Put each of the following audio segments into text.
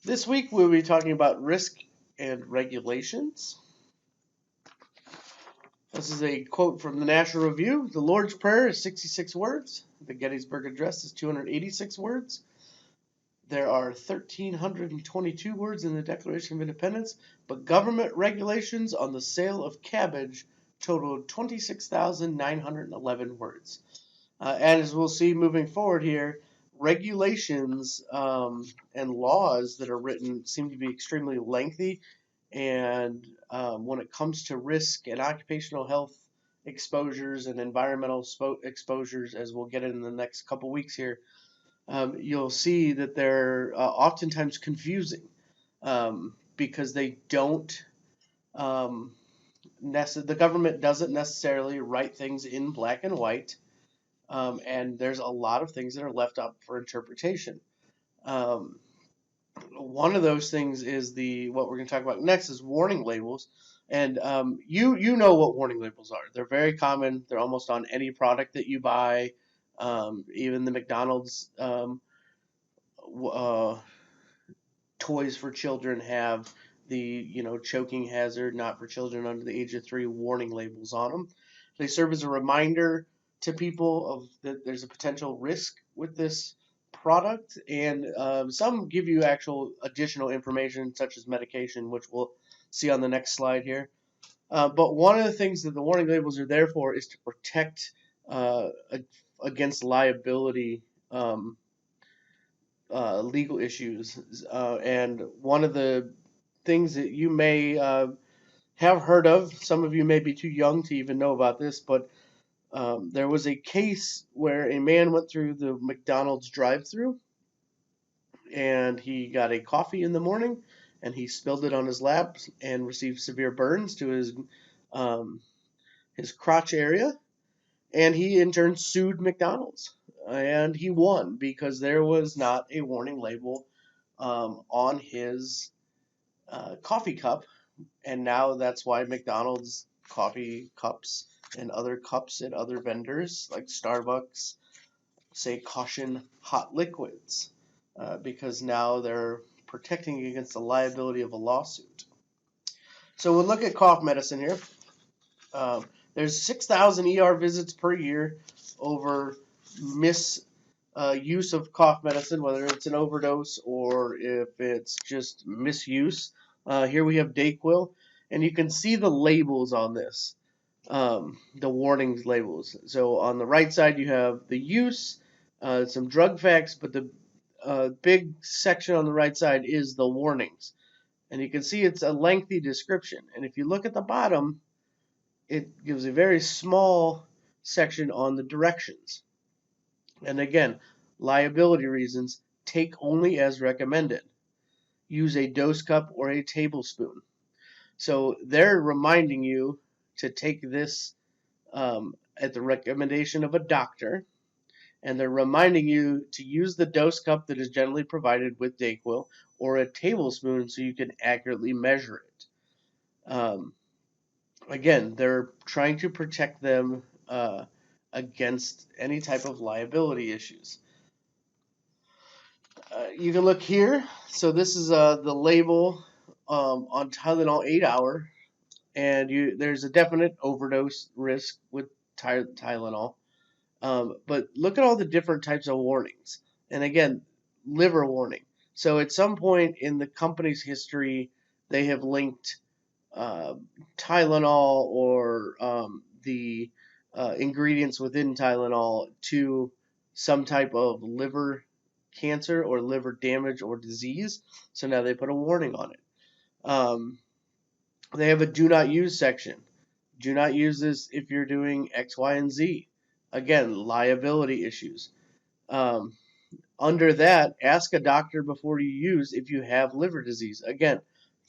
This week we'll be talking about risk and regulations. This is a quote from the National Review. The Lord's Prayer is 66 words. The Gettysburg Address is 286 words. There are 1,322 words in the Declaration of Independence, but government regulations on the sale of cabbage totaled 26,911 words. And as we'll see moving forward here, regulations and laws that are written seem to be extremely lengthy, and when it comes to risk and occupational health exposures and environmental exposures, as we'll get in the next couple weeks here, you'll see that they're oftentimes confusing because they don't the government doesn't necessarily write things in black and white. And there's a lot of things that are left up for interpretation. One of those things is what we're going to talk about next is warning labels. And you know what warning labels are. They're very common. They're almost on any product that you buy. Even the McDonald's toys for children have the choking hazard, not for children under the age of 3 warning labels on them. They serve as a reminder to people of that there's a potential risk with this product, and some give you actual additional information such as medication, which we'll see on the next slide here. But one of the things that the warning labels are there for is to protect against liability legal issues. And one of the things that you may have heard of, some of you may be too young to even know about this, but there was a case where a man went through the McDonald's drive-thru and he got a coffee in the morning and he spilled it on his lap and received severe burns to his crotch area, and he in turn sued McDonald's, and he won because there was not a warning label on his coffee cup, and now that's why McDonald's coffee cups and other cups at other vendors like Starbucks say caution hot liquids, because now they're protecting against the liability of a lawsuit. So we'll look at cough medicine here. There's 6,000 ER visits per year over misuse of cough medicine, whether it's an overdose or if it's just misuse. Here we have Dayquil, and you can see the labels on this. The warnings labels. So on the right side you have the use, some drug facts, but the big section on the right side is the warnings. And you can see it's a lengthy description. And if you look at the bottom, it gives a very small section on the directions. And again, liability reasons, take only as recommended. Use a dose cup or a tablespoon. So they're reminding you to take this at the recommendation of a doctor, and they're reminding you to use the dose cup that is generally provided with Dayquil or a tablespoon so you can accurately measure it. Again, they're trying to protect them against any type of liability issues. You can look here. So this is the label on Tylenol 8-hour. And there's a definite overdose risk with Tylenol. But look at all the different types of warnings. And again, liver warning. So at some point in the company's history, they have linked Tylenol or the ingredients within Tylenol to some type of liver cancer or liver damage or disease. So now they put a warning on it. They have a do not use section. Do not use this if you're doing X, Y, and Z. Again, liability issues. Under that, ask a doctor before you use if you have liver disease. Again,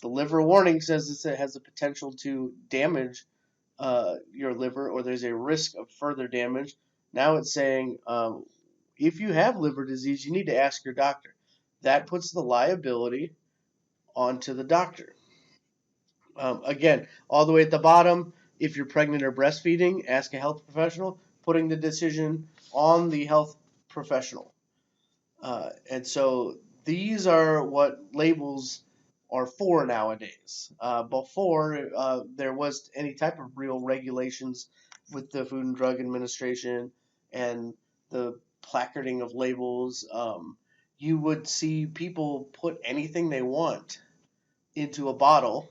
the liver warning says it has the potential to damage your liver, or there's a risk of further damage. Now it's saying if you have liver disease, you need to ask your doctor. That puts the liability onto the doctor. Again, all the way at the bottom, if you're pregnant or breastfeeding, ask a health professional, putting the decision on the health professional. And so these are what labels are for nowadays. Before there was any type of real regulations with the Food and Drug Administration and the placarding of labels, you would see people put anything they want into a bottle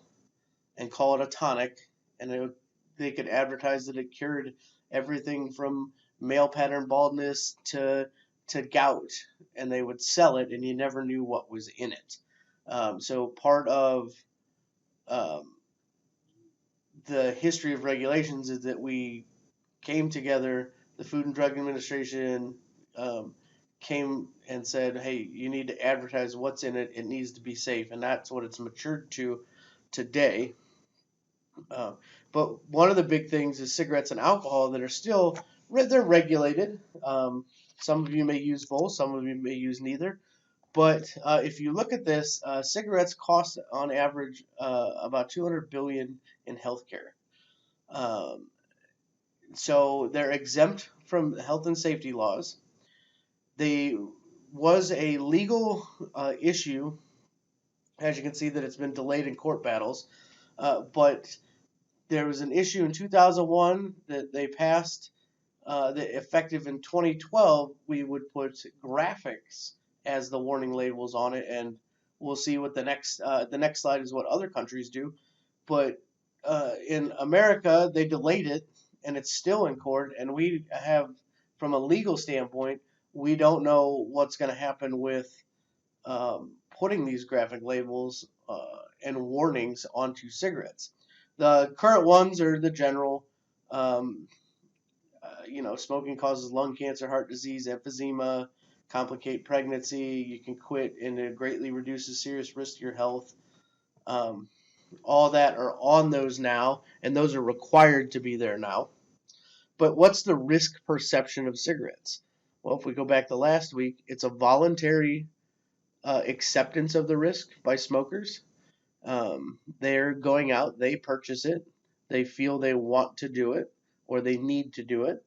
and call it a tonic, and they could advertise that it cured everything from male pattern baldness to gout, and they would sell it, and you never knew what was in it. So part of um, the history of regulations is that we came together, the Food and Drug Administration um, came and said, hey, you need to advertise what's in it. It needs to be safe, and that's what it's matured to today. Uh, but one of the big things is cigarettes and alcohol that are still they're regulated. Some of you may use both, some of you may use neither. But if you look at this, cigarettes cost on average about 200 billion in healthcare. Um, so they're exempt from health and safety laws. They was a legal issue, as you can see that it's been delayed in court battles, but there was an issue in 2001 that they passed that effective in 2012 we would put graphics as the warning labels on it, and we'll see what the next slide is what other countries do. But in America they delayed it, and it's still in court, and we have, from a legal standpoint, we don't know what's going to happen with putting these graphic labels and warnings onto cigarettes. The current ones are the general, um, smoking causes lung cancer, heart disease, emphysema, complicate pregnancy, you can quit, and it greatly reduces serious risk to your health. Um, all that are on those now, and those are required to be there now. But what's the risk perception of cigarettes? Well, if we go back to last week, it's a voluntary acceptance of the risk by smokers. They're going out, they purchase it, they feel they want to do it, or they need to do it.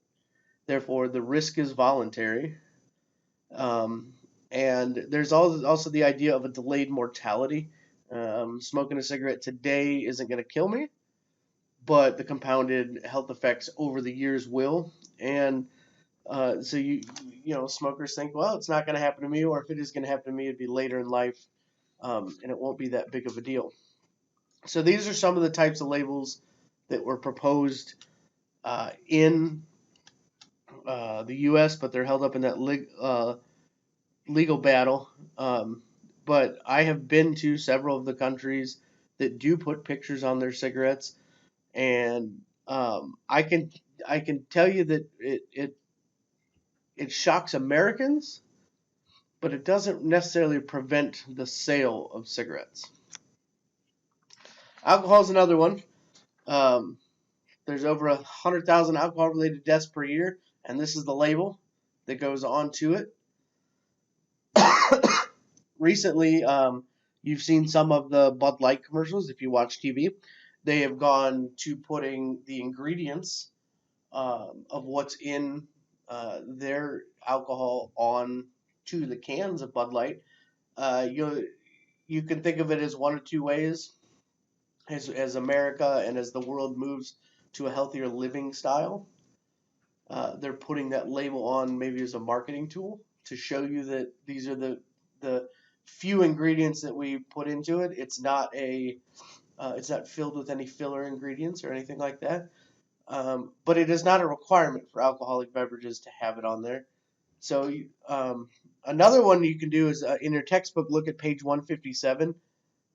Therefore, the risk is voluntary. Um, and there's also the idea of a delayed mortality. Smoking a cigarette today isn't going to kill me, but the compounded health effects over the years will. And so smokers think, well, it's not going to happen to me, or if it is going to happen to me, it'd be later in life, and it won't be that big of a deal. So these are some of the types of labels that were proposed in the U.S., but they're held up in that legal battle. But I have been to several of the countries that do put pictures on their cigarettes, and I can tell you that it shocks Americans, but it doesn't necessarily prevent the sale of cigarettes. Alcohol is another one. Um, there's over 100,000 alcohol-related deaths per year, and this is the label that goes on to it. Recently, you've seen some of the Bud Light commercials if you watch TV. They have gone to putting the ingredients of what's in their alcohol on to the cans of Bud Light. You can think of it as one or two ways. As America and as the world moves to a healthier living style, they're putting that label on maybe as a marketing tool to show you that these are the few ingredients that we put into it. It's not filled with any filler ingredients or anything like that. But it is not a requirement for alcoholic beverages to have it on there. So another one you can do is in your textbook, look at page 157,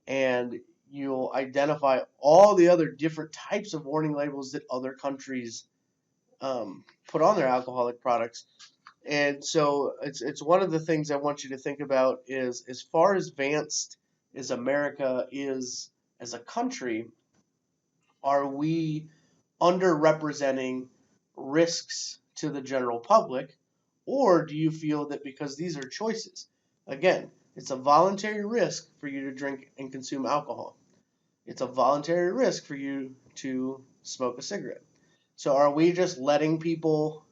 and you'll identify all the other different types of warning labels that other countries put on their alcoholic products. And so it's one of the things I want you to think about is, as far as advanced as America is as a country, are we underrepresenting risks to the general public, or do you feel that because these are choices, again, it's a voluntary risk for you to drink and consume alcohol. It's a voluntary risk for you to smoke a cigarette. So are we just letting people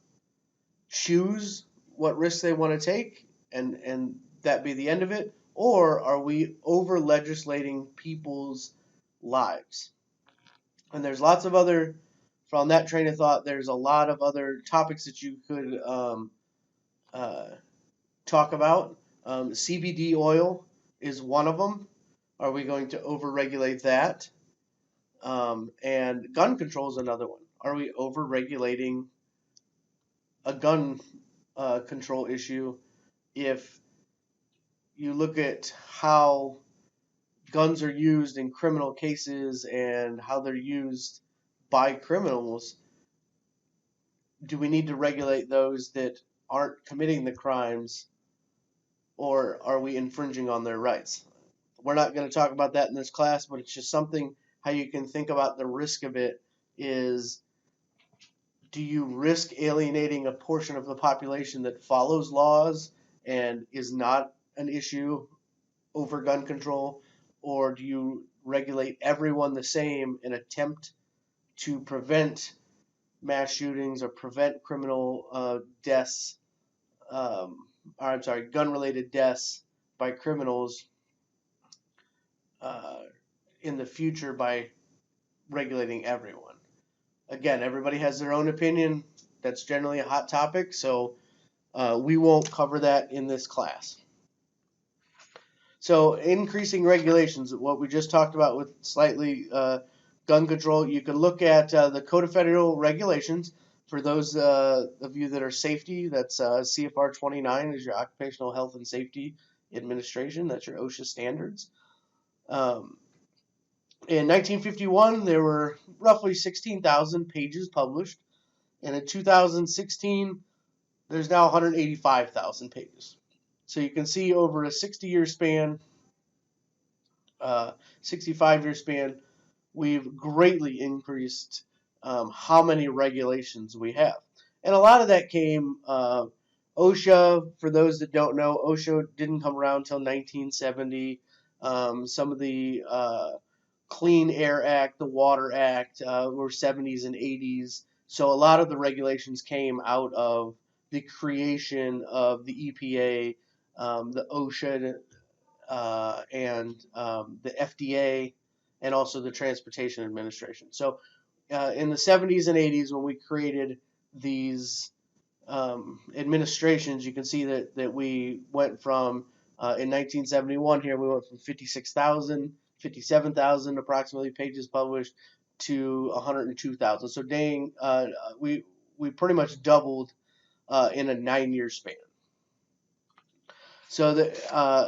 choose what risks they want to take, and that be the end of it? or are we over legislating people's lives? And there's lots of other, from that train of thought, there's a lot of other topics that you could uh, talk about. CBD oil is one of them. Are we going to overregulate that? And gun control is another one. Are we overregulating a gun control issue? If you look at how guns are used in criminal cases and how they're used by criminals, do we need to regulate those that aren't committing the crimes, or are we infringing on their rights? We're not going to talk about that in this class, but it's just something how you can think about the risk of it is, do you risk alienating a portion of the population that follows laws and is not an issue over gun control, or do you regulate everyone the same and attempt to prevent mass shootings or prevent criminal deaths, or I'm sorry, gun-related deaths by criminals uh, in the future by regulating everyone? Again, everybody has their own opinion. That's generally a hot topic, so we won't cover that in this class. So increasing regulations, what we just talked about with slightly gun control, you can look at the Code of Federal Regulations. For those of you that are safety, that's CFR 29 is your Occupational Health and Safety Administration. That's your OSHA standards. In 1951, there were roughly 16,000 pages published, and in 2016, there's now 185,000 pages. So you can see over a 60-year span, 65-year span, we've greatly increased how many regulations we have. And a lot of that came, OSHA, for those that don't know, OSHA didn't come around until 1970. Some of the Clean Air Act, the Water Act were 70s and 80s. So a lot of the regulations came out of the creation of the EPA, the OSHA, and the FDA, and also the Transportation Administration. So in the 70s and 80s, when we created these administrations, you can see that we went from, in 1971 here, we went from 56,000, 57,000 approximately pages published to 102,000. So we pretty much doubled in a 9-year span. So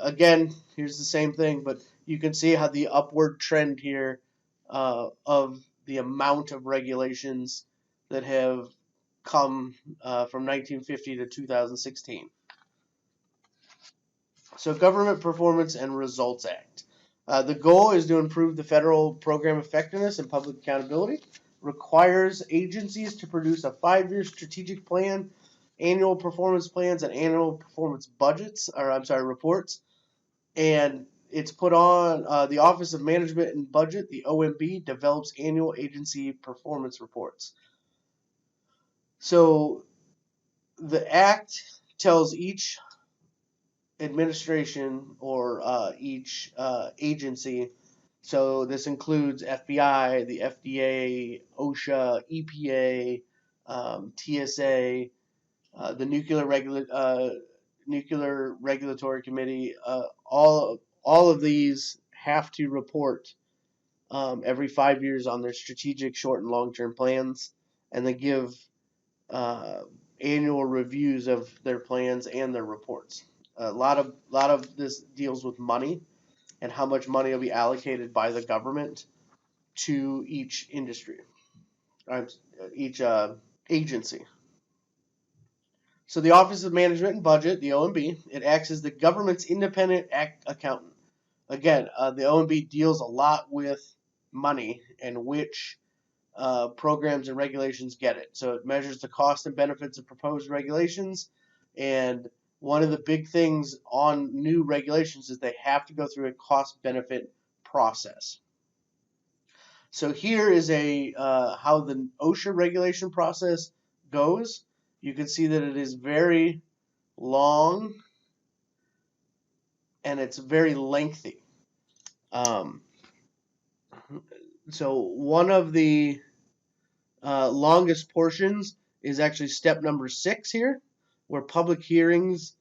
again, here's the same thing, but you can see how the upward trend here of the amount of regulations that have come from 1950 to 2016. So Government Performance and Results Act. The goal is to improve the federal program effectiveness and public accountability. Requires agencies to produce a 5-year strategic plan, annual performance plans, and annual performance budgets, or I'm sorry, reports. And it's put on the Office of Management and Budget, the OMB, develops annual agency performance reports. So the act tells each administration or each agency, so this includes FBI, the FDA, OSHA, EPA, TSA, the Nuclear Regulatory Committee. All of these have to report every 5 years on their strategic short and long-term plans, and they give annual reviews of their plans and their reports. A lot of this deals with money and how much money will be allocated by the government to each industry, each agency. So the Office of Management and Budget, the OMB, it acts as the government's independent accountant. Again, the OMB deals a lot with money and which programs and regulations get it. So it measures the cost and benefits of proposed regulations, and one of the big things on new regulations is they have to go through a cost-benefit process. So here is a how the OSHA regulation process goes. You can see that it is very long and it's very lengthy. Um, so one of the longest portions is actually step number 6 here, where public hearings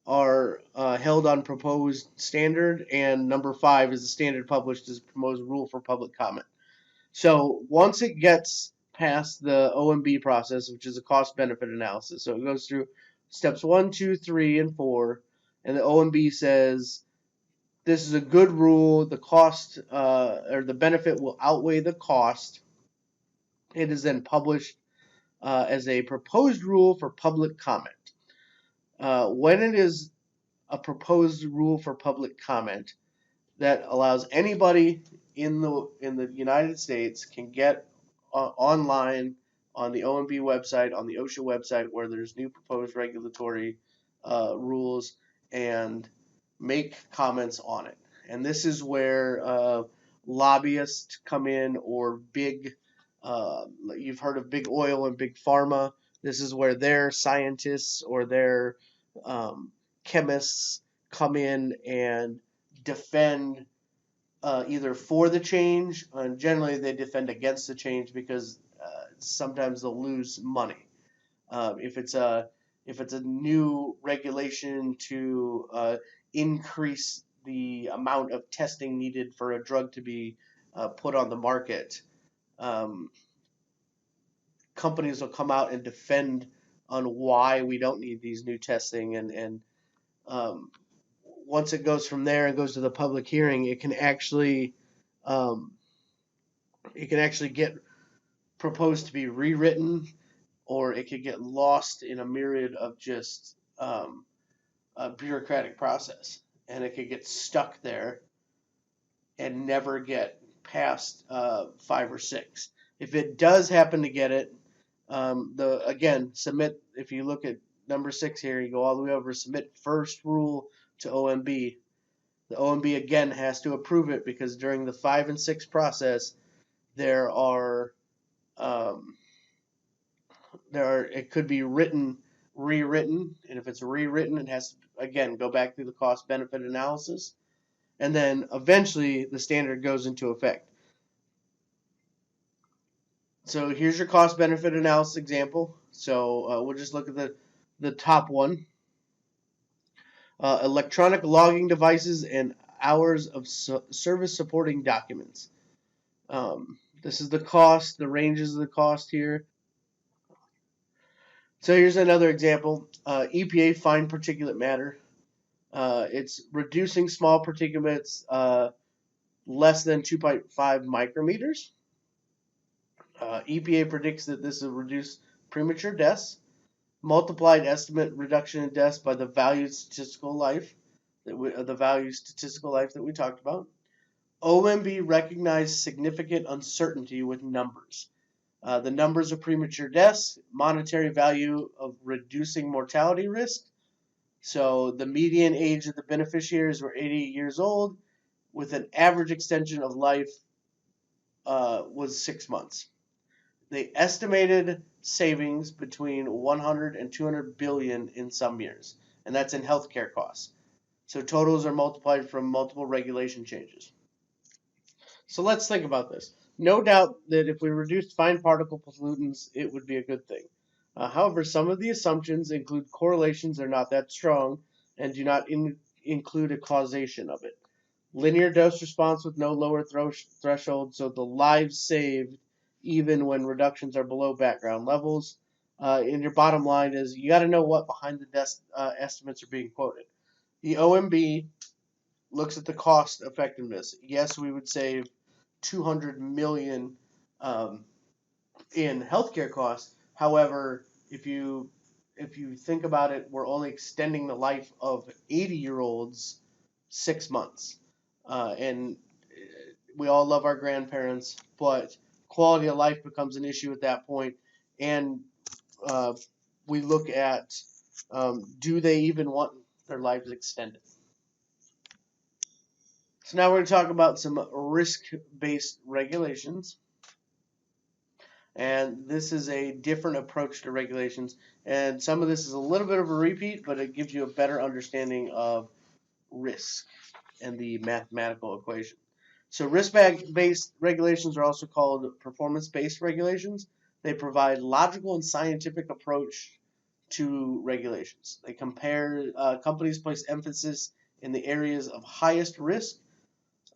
are held on proposed standard, and number 5 is the standard published as proposed rule for public comment. So once it gets past the OMB process, which is a cost benefit analysis, so it goes through steps 1, 2, 3, and 4, and the OMB says this is a good rule, the cost or the benefit will outweigh the cost. It is then published as a proposed rule for public comment. When it is a proposed rule for public comment that allows anybody in the United States can get online on the OMB website, on the OSHA website, where there's new proposed regulatory rules, and make comments on it. And this is where lobbyists come in, or you've heard of big oil and big pharma. This is where their scientists or their chemists come in and defend either for the change, and generally they defend against the change because sometimes they'll lose money. If it's a new regulation to increase the amount of testing needed for a drug to be put on the market, companies will come out and defend on why we don't need these new testing, and once it goes from there and goes to the public hearing, it can actually get proposed to be rewritten, or it could get lost in a myriad of just a bureaucratic process, and it could get stuck there and never get past 5 or 6. If it does happen to get it, submit. If you look at number 6 here, you go all the way over, submit first rule to OMB. The OMB again has to approve it, because during the 5 and 6 process, there are it could be rewritten, and if it's rewritten, it has to again go back through the cost benefit analysis, and then eventually the standard goes into effect. So here's your cost benefit analysis example. So we'll just look at the top one. Electronic logging devices and hours of service supporting documents. This is the cost, the ranges of the cost here. So here's another example. EPA fine particulate matter. It's reducing small particulates less than 2.5 micrometers. EPA predicts that this will reduce premature deaths. Multiplied estimate reduction in deaths by the valued statistical life that we talked about. OMB recognized significant uncertainty with numbers. The numbers of premature deaths, monetary value of reducing mortality risk. So the median age of the beneficiaries were 88 years old, with an average extension of life was 6 months. They estimated savings between 100 and 200 billion in some years, and that's in healthcare costs. So totals are multiplied from multiple regulation changes. So let's think about this. No doubt that if we reduced fine particle pollutants, it would be a good thing. However, some of the assumptions include correlations that are not that strong and do not include a causation of it. Linear dose response with no lower threshold, so the lives saved even when reductions are below background levels. And your bottom line is you got to know what behind the desk estimates are being quoted. The OMB looks at the cost effectiveness. Yes, we would save 200 million in healthcare costs. However, if you think about it, we're only extending the life of 80-year-olds 6 months, and we all love our grandparents, but quality of life becomes an issue at that point, and we look at do they even want their lives extended? So now we're going to talk about some risk-based regulations. And this is a different approach to regulations. And some of this is a little bit of a repeat, but it gives you a better understanding of risk and the mathematical equation. So risk-based regulations are also called performance-based regulations. They provide logical and scientific approach to regulations. They compare companies place emphasis in the areas of highest risk.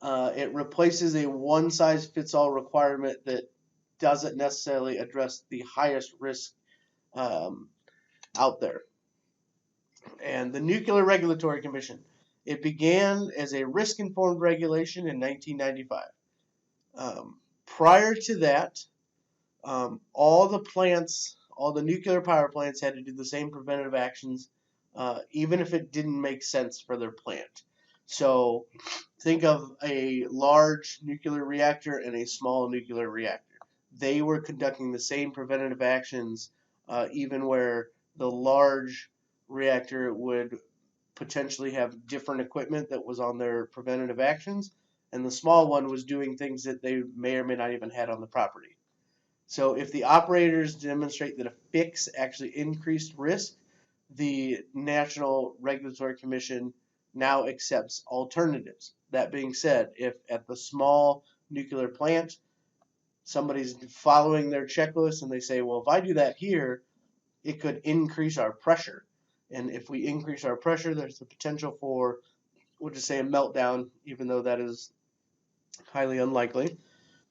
It replaces a one-size-fits-all requirement that doesn't necessarily address the highest risk out there. And the Nuclear Regulatory Commission. It began as a risk-informed regulation in 1995. Prior to that, all the nuclear power plants had to do the same preventative actions, even if it didn't make sense for their plant. So think of a large nuclear reactor and a small nuclear reactor. They were conducting the same preventative actions, even where the large reactor would potentially have different equipment that was on their preventative actions, and the small one was doing things that they may or may not even had on the property. So if the operators demonstrate that a fix actually increased risk, the National Regulatory Commission now accepts alternatives. That being said, if at the small nuclear plant somebody's following their checklist and they say, well, if I do that here, it could increase our pressure. And if we increase our pressure, there's the potential for, we'll just say, a meltdown, even though that is highly unlikely.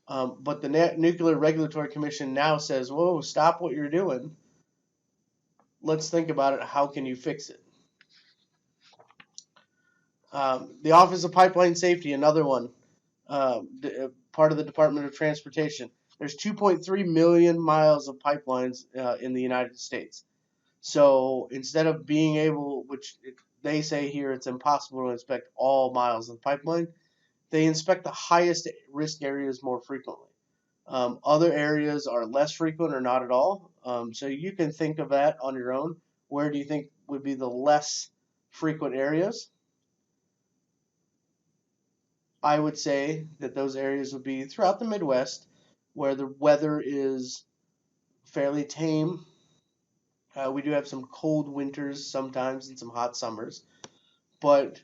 But the Nuclear Regulatory Commission now says, whoa, stop what you're doing. Let's think about it. How can you fix it? The Office of Pipeline Safety, another one, part of the Department of Transportation. There's 2.3 million miles of pipelines in the United States. So instead of being able, which they say here it's impossible to inspect all miles of the pipeline, they inspect the highest risk areas more frequently. Other areas are less frequent or not at all. So you can think of that on your own. Where do you think would be the less frequent areas? I would say that those areas would be throughout the Midwest, where the weather is fairly tame. We do have some cold winters sometimes and some hot summers, but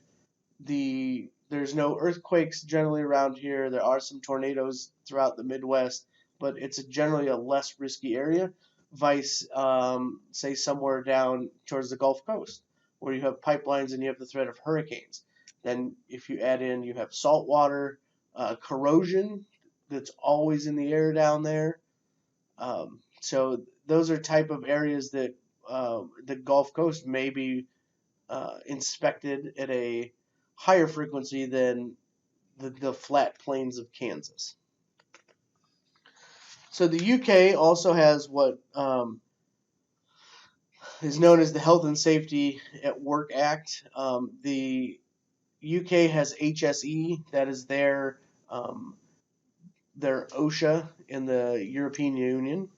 there's no earthquakes generally around here. There are some tornadoes throughout the Midwest, but it's generally a less risky area. Vice, say somewhere down towards the Gulf Coast, where you have pipelines and you have the threat of hurricanes. Then if you add in, you have salt water, corrosion that's always in the air down there. So those are type of areas that the Gulf Coast may be inspected at a higher frequency than the flat plains of Kansas. So the UK also has what is known as the Health and Safety at Work Act. The UK has HSE, that is their OSHA in the European Union.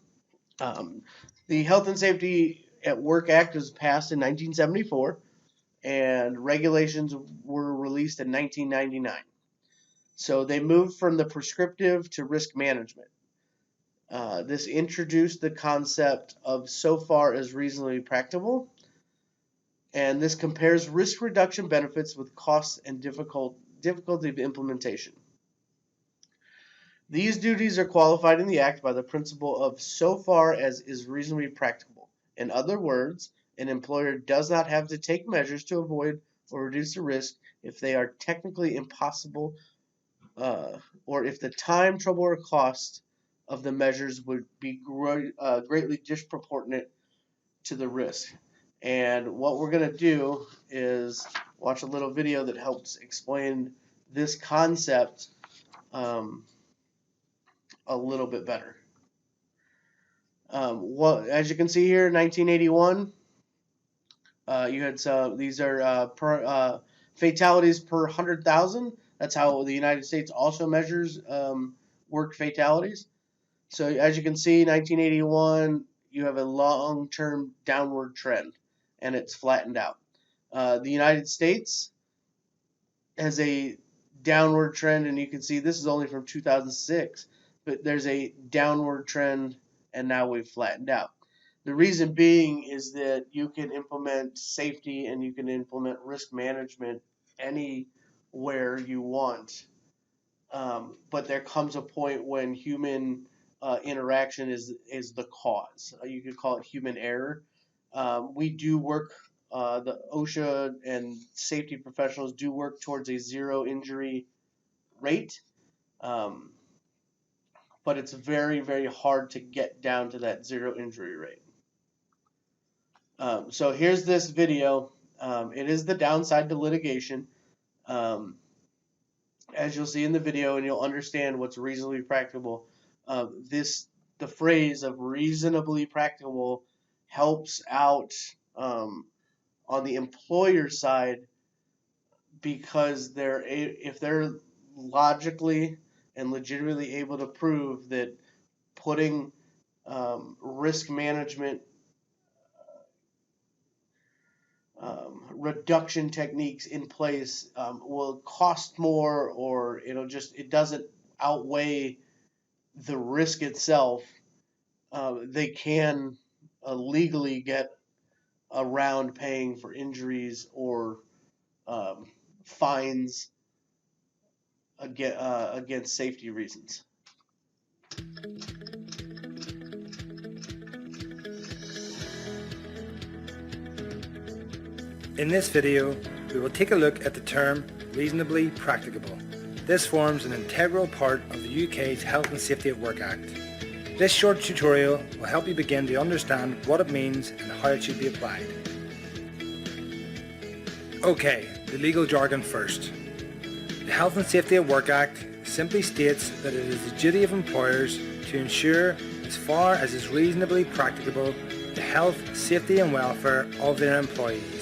The Health and Safety at Work Act was passed in 1974, and regulations were released in 1999. So they moved from the prescriptive to risk management. This introduced the concept of so far as reasonably practicable, and this compares risk reduction benefits with costs and difficulty of implementation. These duties are qualified in the Act by the principle of so far as is reasonably practicable. In other words, an employer does not have to take measures to avoid or reduce the risk if they are technically impossible or if the time, trouble, or cost of the measures would be greatly disproportionate to the risk. And what we're going to do is watch a little video that helps explain this concept a little bit better. As you can see here, 1981, you had these are fatalities per 100,000. That's how the United States also measures work fatalities. So as you can see, 1981, you have a long-term downward trend, and it's flattened out. The United States has a downward trend, and you can see this is only from 2006, but there's a downward trend, and now we've flattened out. The reason being is that you can implement safety and you can implement risk management anywhere you want. But there comes a point when human interaction is the cause. You could call it human error. We do work. The OSHA and safety professionals do work towards a zero injury rate, um, but it's very, very hard to get down to that zero injury rate. So here's this video. It is the downside to litigation. Um, as you'll see in the video, and you'll understand what's reasonably practicable. The phrase of reasonably practicable helps out on the employer side, because if they're logically and legitimately able to prove that putting risk management reduction techniques in place will cost more, or it doesn't outweigh the risk itself, they can legally get around paying for injuries or fines against safety reasons. In this video, we will take a look at the term reasonably practicable. This forms an integral part of the UK's Health and Safety at Work Act. This short tutorial will help you begin to understand what it means and how it should be applied. Okay, the legal jargon first. The Health and Safety at Work Act simply states that it is the duty of employers to ensure, as far as is reasonably practicable, the health, safety and welfare of their employees.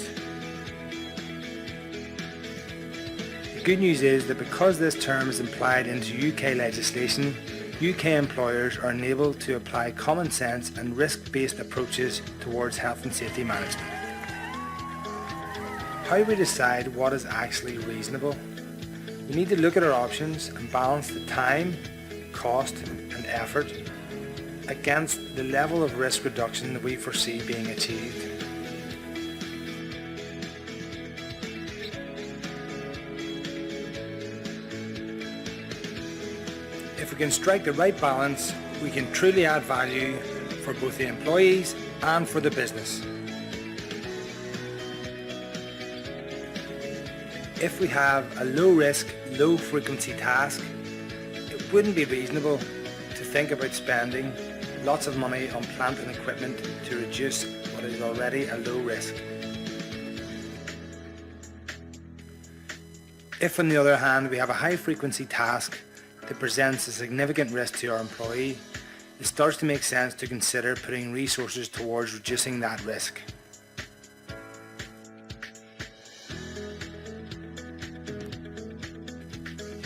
The good news is that because this term is implied into UK legislation, UK employers are enabled to apply common sense and risk-based approaches towards health and safety management. How do we decide what is actually reasonable? We need to look at our options and balance the time, cost and effort against the level of risk reduction that we foresee being achieved. If we can strike the right balance, we can truly add value for both the employees and for the business. If we have a low risk, low frequency task, it wouldn't be reasonable to think about spending lots of money on plant and equipment to reduce what is already a low risk. If on the other hand we have a high frequency task that presents a significant risk to our employee, it starts to make sense to consider putting resources towards reducing that risk.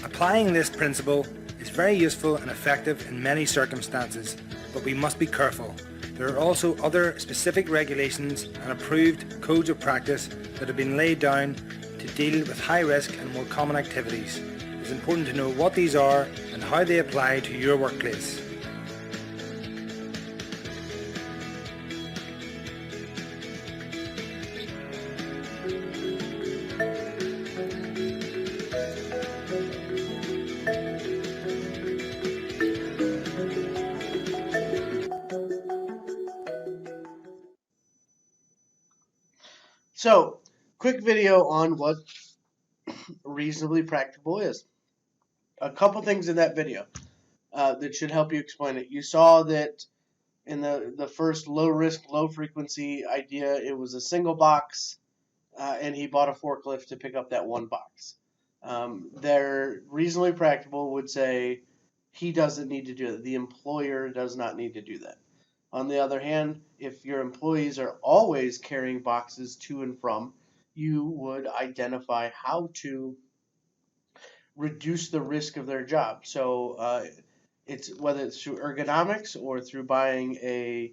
Applying this principle is very useful and effective in many circumstances, but we must be careful. There are also other specific regulations and approved codes of practice that have been laid down to deal with high risk and more common activities. It's important to know what these are and how they apply to your workplace. So, quick video on what reasonably practicable is. A couple things in that video that should help you explain it. You saw that in the first low risk, low frequency idea, it was a single box, and he bought a forklift to pick up that one box. They're reasonably practicable would say he doesn't need to do that. The employer does not need to do that. On the other hand, if your employees are always carrying boxes to and from, you would identify how to reduce the risk of their job. So it's whether it's through ergonomics or through buying a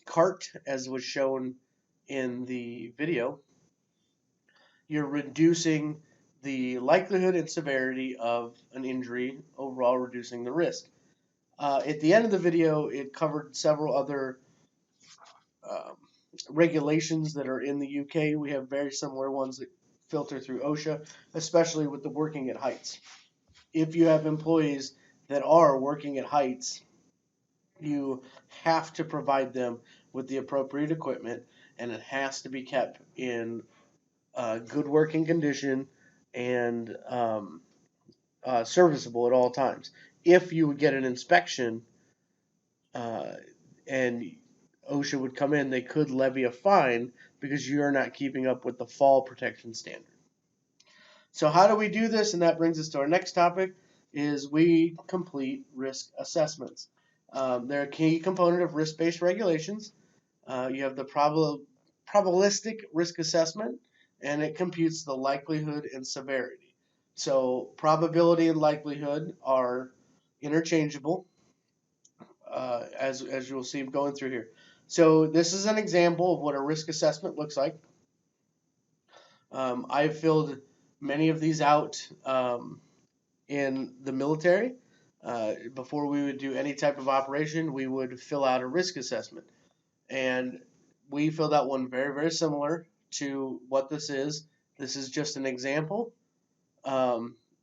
cart, as was shown in the video, you're reducing the likelihood and severity of an injury, overall reducing the risk. At the end of the video, it covered several other regulations that are in the UK. We have very similar ones that filter through OSHA, especially with the working at heights. If you have employees that are working at heights, you have to provide them with the appropriate equipment, and it has to be kept in good working condition and serviceable at all times. If you would get an inspection uh, and OSHA would come in, they could levy a fine because you're not keeping up with the fall protection standard. So how do we do this? And that brings us to our next topic: is we complete risk assessments. They're a key component of risk-based regulations. You have the probabilistic risk assessment, and it computes the likelihood and severity. So probability and likelihood are interchangeable, as you'll see going through here. So this is an example of what a risk assessment looks like. I've filled many of these out in the military. Before we would do any type of operation, we would fill out a risk assessment. And we filled out one very, very similar to what this is. This is just an example.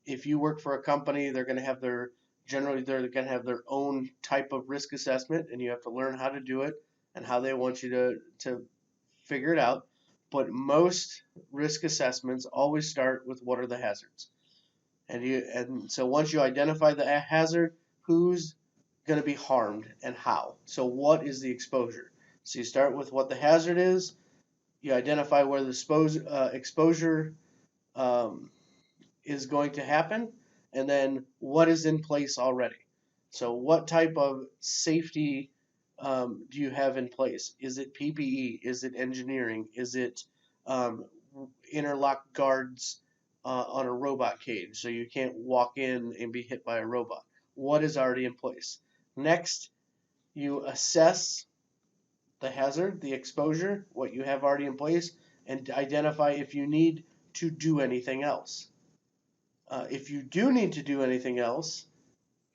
If you work for a company, they're going to have generally they're going to have their own type of risk assessment, and you have to learn how to do it and how they want you to figure it out. But most risk assessments always start with what are the hazards. And so once you identify the hazard, who's going to be harmed and how? So what is the exposure? So you start with what the hazard is. You identify where the exposure is going to happen, and then what is in place already. So what type of safety do you have in place? Is it PPE? Is it engineering? Is it interlock guards on a robot cage so you can't walk in and be hit by a robot? What is already in place? Next, you assess the hazard, the exposure, what you have already in place, and identify if you need to do anything else. If you do need to do anything else,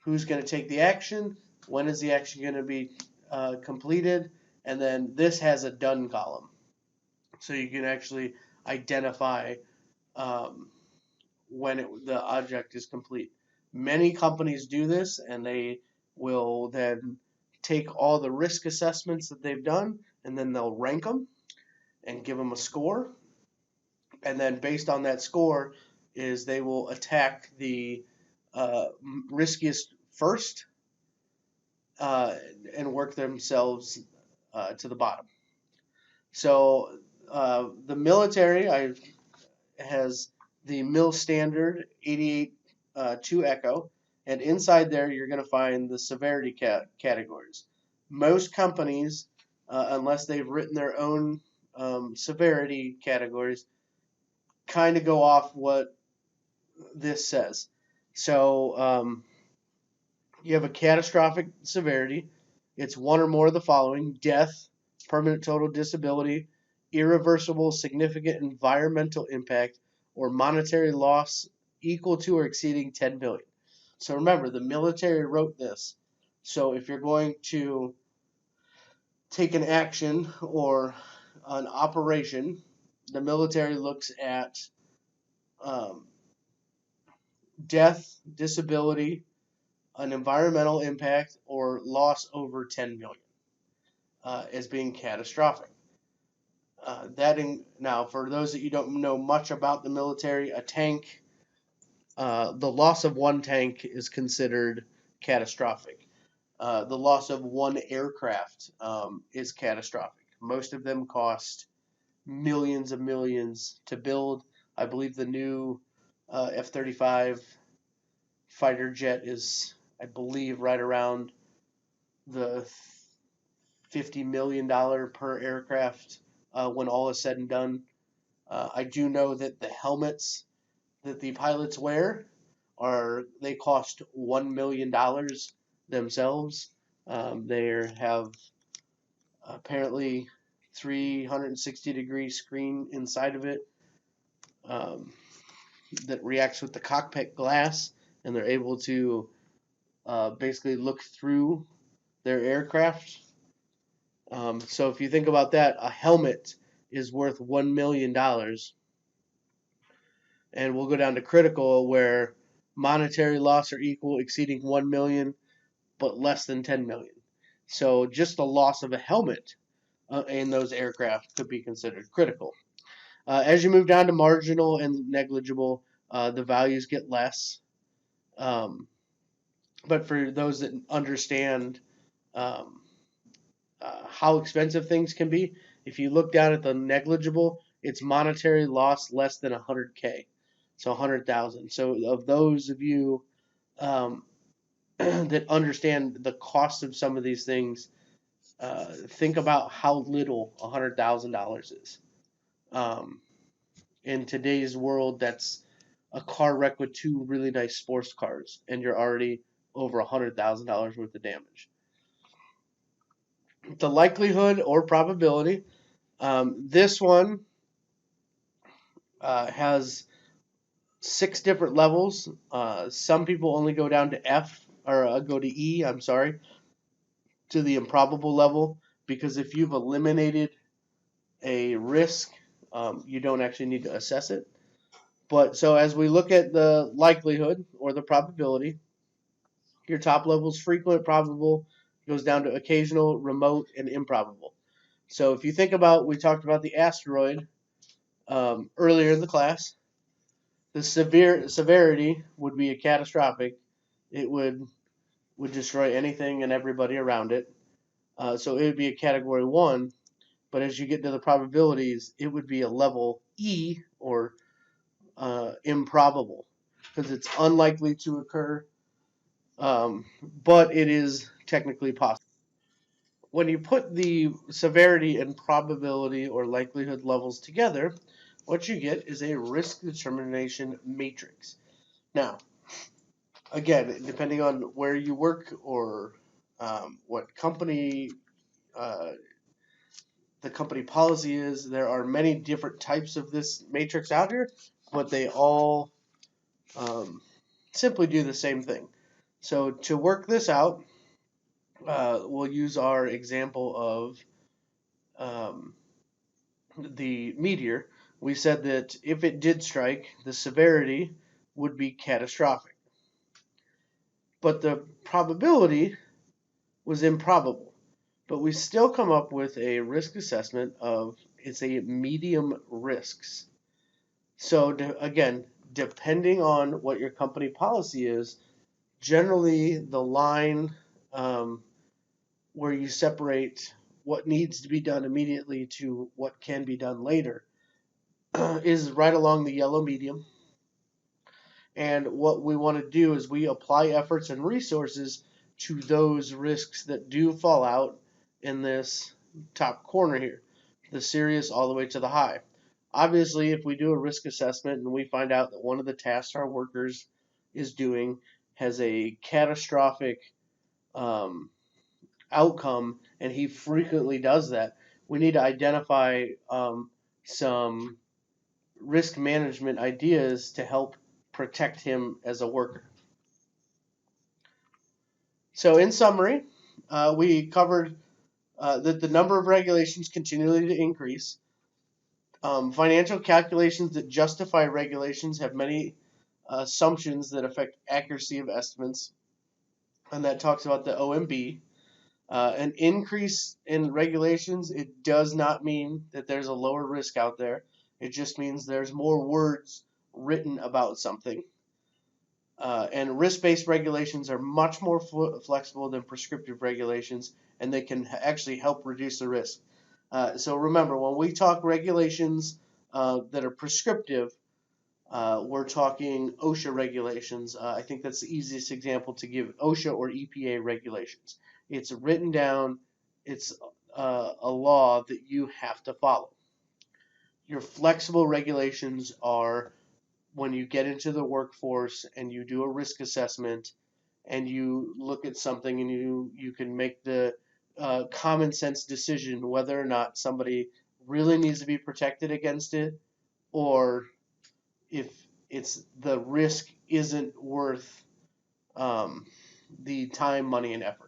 who's going to take the action? When is the action going to be completed? And then this has a done column. So you can actually identify when the object is complete. Many companies do this, and they will then take all the risk assessments that they've done, and then they'll rank them and give them a score. And then based on that score is they will attack the riskiest first and work themselves to the bottom. So the military has the MIL standard 88-2 Echo, and inside there you're going to find the severity categories. Most companies, unless they've written their own severity categories, kind of go off what this says. So you have a catastrophic severity. It's one or more of the following: death, permanent total disability, irreversible significant environmental impact, or monetary loss equal to or exceeding 10 billion. So remember, the military wrote this. So if you're going to take an action or an operation, the military looks at death, disability, an environmental impact, or loss over 10 million as being catastrophic. Now, for those that you don't know much about the military, a tank, the loss of one tank is considered catastrophic. The loss of one aircraft is catastrophic. Most of them cost millions of millions to build. I believe the new F-35 fighter jet is, I believe, right around the $50 million per aircraft when all is said and done. I do know that the helmets that the pilots wear they cost $1 million themselves. They have apparently 360-degree screen inside of it that reacts with the cockpit glass, and they're able to basically look through their aircraft. So if you think about that, a helmet is worth $1 million. And we'll go down to critical, where monetary loss or equal exceeding 1 million but less than 10 million. So just the loss of a helmet in those aircraft could be considered critical. As you move down to marginal and negligible, the values get less. Um, but for those that understand um, how expensive things can be, if you look down at the negligible, it's monetary loss less than 100K, so 100,000. So of those of you um, that understand the cost of some of these things, think about how little $100,000 is. Um, in today's world, that's a car wreck with two really nice sports cars, and you're already over $100,000 worth of damage. The likelihood or probability. This one has 6 different levels. Some people only go down to F or go to E. I'm sorry, to the improbable level, because if you've eliminated a risk, you don't actually need to assess it. But so as we look at the likelihood or the probability, your top level is frequent, probable, goes down to occasional, remote, and improbable. So if you think about, we talked about the asteroid earlier in the class. The severity would be a catastrophic. It would destroy anything and everybody around it. So it would be a category 1. But as you get to the probabilities, it would be a level E, or improbable, because it's unlikely to occur, but it is technically possible. When you put the severity and probability or likelihood levels together, what you get is a risk determination matrix. Now, again, depending on where you work or what company the company policy is, there are many different types of this matrix out here, but they all simply do the same thing. So to work this out, we'll use our example of the meteor. We said that if it did strike, the severity would be catastrophic. But the probability was improbable. But we still come up with a risk assessment of it's a medium risks. So again, depending on what your company policy is, generally the line where you separate what needs to be done immediately to what can be done later is right along the yellow medium. And what we want to do is we apply efforts and resources to those risks that do fall out in this top corner here, the serious all the way to the high. Obviously, if we do a risk assessment and we find out that one of the tasks our workers is doing has a catastrophic outcome, and he frequently does that, we need to identify some risk management ideas to help protect him as a worker. So in summary, we covered that the number of regulations continually to increase. Financial calculations that justify regulations have many assumptions that affect accuracy of estimates, and that talks about the OMB. An increase in regulations, it does not mean that there's a lower risk out there. It just means there's more words written about something. And risk-based regulations are much more flexible than prescriptive regulations, and they can actually help reduce the risk. So remember, when we talk regulations that are prescriptive, we're talking OSHA regulations. I think that's the easiest example to give, OSHA or EPA regulations. It's written down. It's a law that you have to follow. Your flexible regulations are when you get into the workforce and you do a risk assessment and you look at something and you can make the common sense decision whether or not somebody really needs to be protected against it, or if it's the risk isn't worth the time, money, and effort.